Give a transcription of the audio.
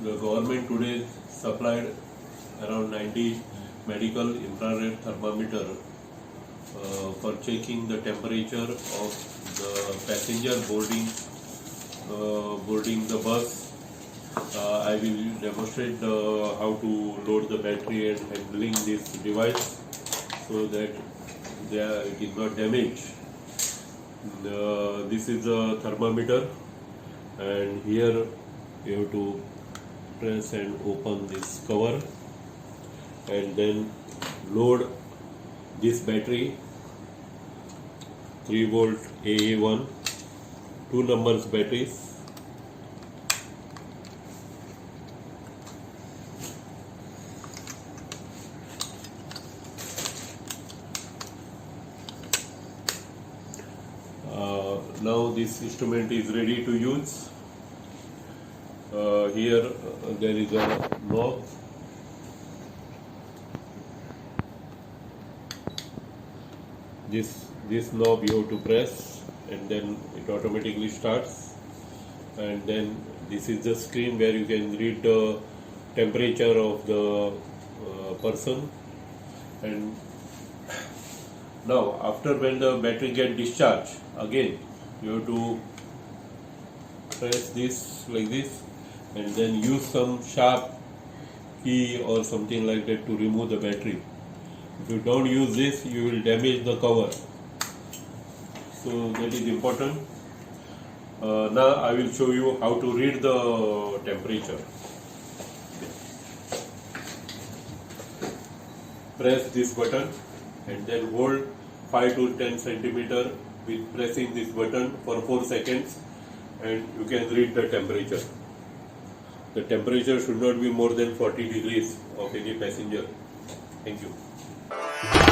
The government today supplied around 90 medical infrared thermometer for checking the temperature of the passenger boarding the bus. I will demonstrate how to load the battery and handling this device so that it is not damaged. This is a thermometer, and here you have to press and open this cover and then load this battery, 3 volt AA1, 2 numbers batteries. Now this instrument is ready to use. Here there is a knob. This knob you have to press and then it automatically starts, and then this is the screen where you can read the temperature of the person. And now after when the battery get discharged, again you have to press this like this and then use some sharp key or something like that to remove the battery. If you don't use this, you will damage the cover. So that is important. Now I will show you how to read the temperature. Press this button and then hold 5 to 10 centimeter with pressing this button for 4 seconds, and you can read the temperature. The temperature should not be more than 40 degrees of any passenger. Thank you.